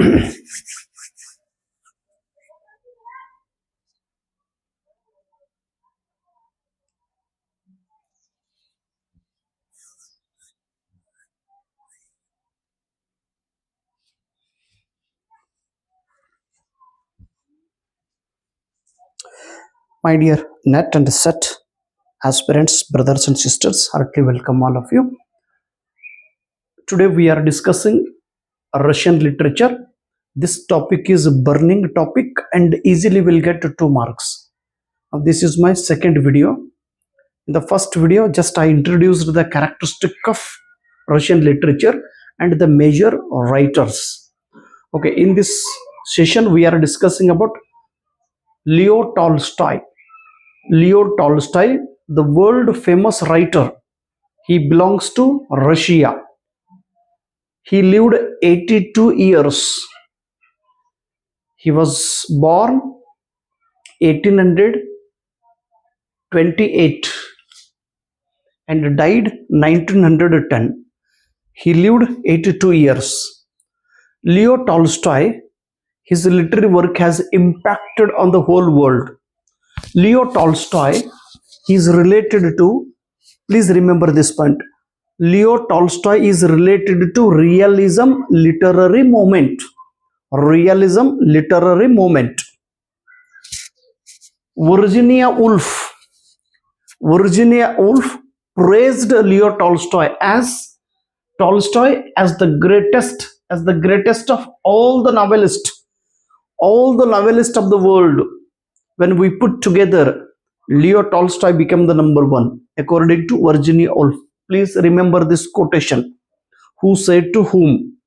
My dear net and set aspirants, brothers and sisters, heartily welcome all of you. Today we are discussing Russian literature. This topic is a burning topic and easily will get 2 marks. Now, this is my second video. In the first video, just I introduced the characteristic of Russian literature and the major writers. Okay, in this session we are discussing about Leo Tolstoy. Leo Tolstoy, the world famous writer. He belongs to Russia. He lived 82 years. He was born 1828 and died 1910. He lived 82 years. Leo Tolstoy, his literary work has impacted on the whole world. Leo Tolstoy is related to, please remember this point, Leo Tolstoy is related to realism literary movement. Realism literary movement. Virginia Woolf praised Leo Tolstoy as the greatest of all the novelists of the world. When we put together, Leo Tolstoy became the number one, according to Virginia Woolf. Please remember this quotation. Who said to whom?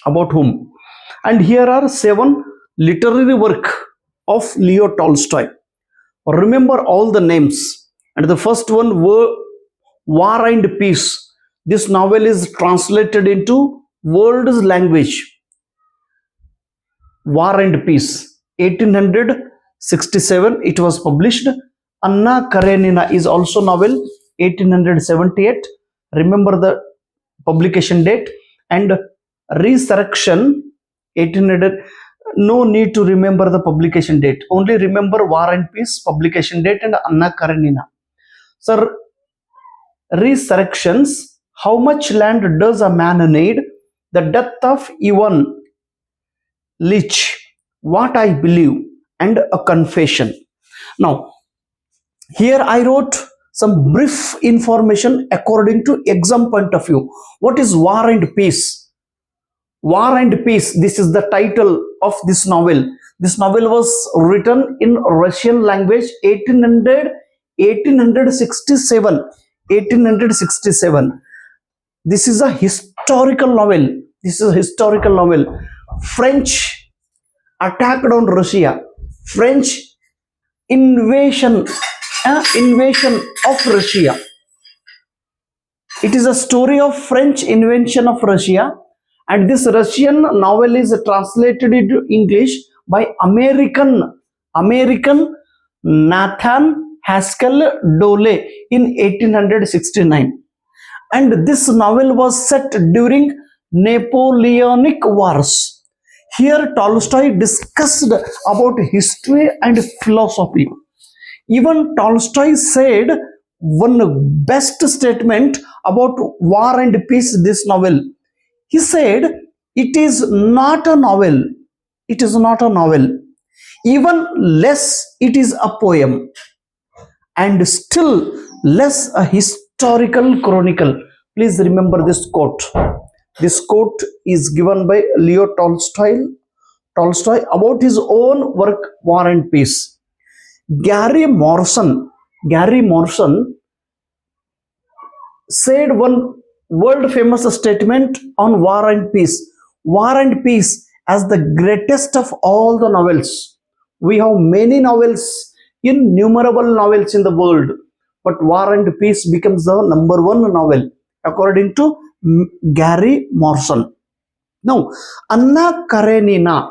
About whom? And here are 7 literary work of Leo Tolstoy. Remember all the names. And the first one, War and Peace. This novel is translated into world's language. War and Peace. 1867 it was published. Anna Karenina is also novel. 1878. Remember the publication date. And Resurrection. 1800. No need to remember the publication date. Only remember War and Peace publication date and Anna Karenina. Sir, Resurrections. How much land does a man need? The death of Ivan Lich. What I believe. And a confession. Now, here I wrote some brief information according to exam point of view. What is War and Peace? War and Peace, this is the title of this novel. This novel was written in Russian language 1867. This is a historical novel. French attacked on Russia. French invasion of Russia. It is a story of French invasion of Russia. And this Russian novel is translated into English by American Nathan Haskell Dole in 1869. And this novel was set during Napoleonic Wars. Here Tolstoy discussed about history and philosophy. Even Tolstoy said one best statement about War and Peace, this novel. He said, it is not a novel. It is not a novel. Even less it is a poem. And still less a historical chronicle. Please remember this quote. This quote is given by Leo Tolstoy about his own work, War and Peace. Gary Morrison said one world famous statement on War and Peace. War and Peace as the greatest of all the novels. We have many novels, innumerable novels in the world, but War and Peace becomes the number one novel according to Gary Morrison. Now, Anna Karenina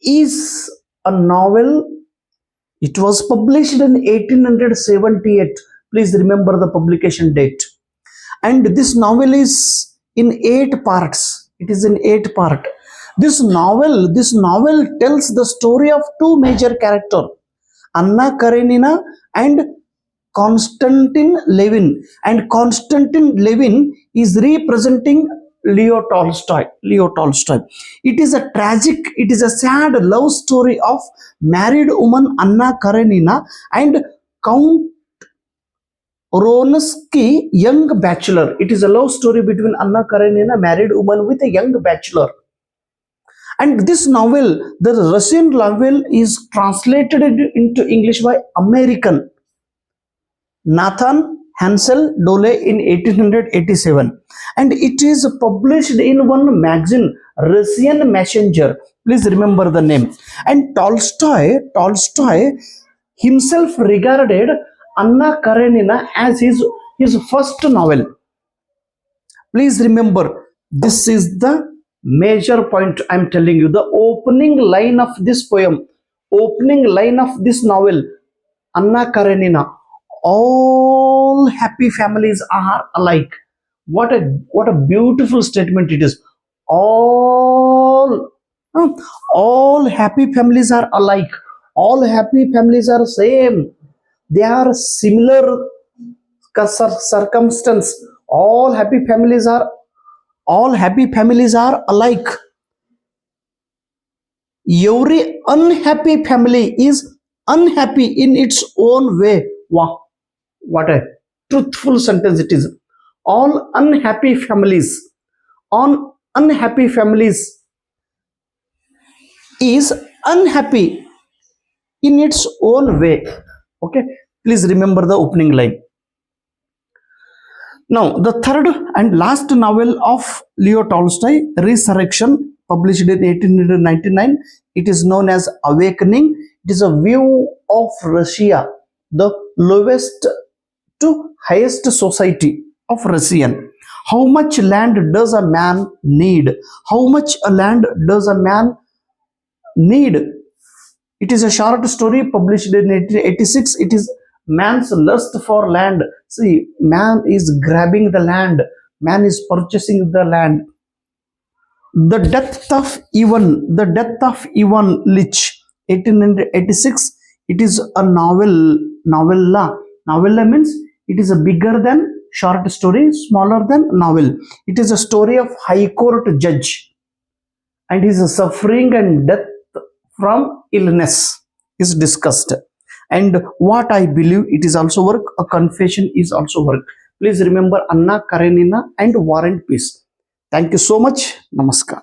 is a novel. It was published in 1878. Please remember the publication date. And this novel is in 8 parts. It is in 8 part. This novel tells the story of two major characters, Anna Karenina and Konstantin Levin. And Konstantin Levin is representing Leo Tolstoy. Leo Tolstoy. It is a tragic, it is a sad love story of married woman Anna Karenina and Count Ronsky, young bachelor. It is a love story between Anna Karenina, married woman with a young bachelor. And this novel, the Russian novel, is translated into English by American Nathan Hansel Dole in 1887, and it is published in one magazine, Russian Messenger. Please remember the name. And Tolstoy himself regarded Anna Karenina as his first novel. Please remember, this is the major point I'm telling you. The opening line of this poem, opening line of this novel, Anna Karenina, all happy families are alike. What a beautiful statement it is. All huh, all happy families are alike. All happy families are same. They are similar circumstance. All happy families are alike. Every unhappy family is unhappy in its own way. Wow, what a truthful sentence it is. All unhappy families is unhappy in its own way. Okay, please remember the opening line. Now, the third and last novel of Leo Tolstoy, Resurrection, published in 1899, it is known as Awakening. It is a view of Russia, the lowest to highest society of Russian. How much land does a man need? How much land does a man need? It is a short story published in 1886. It is man's lust for land. See, man is grabbing the land, man is purchasing the land. The death of Ivan Lich, 1886. It is a novella. Novella means it is a bigger than short story, smaller than novel. It is a story of high court judge and his suffering and death from illness is discussed. And what I believe, it is also work. A confession is also work. Please remember Anna Karenina and War and Peace. Thank you so much. Namaskar.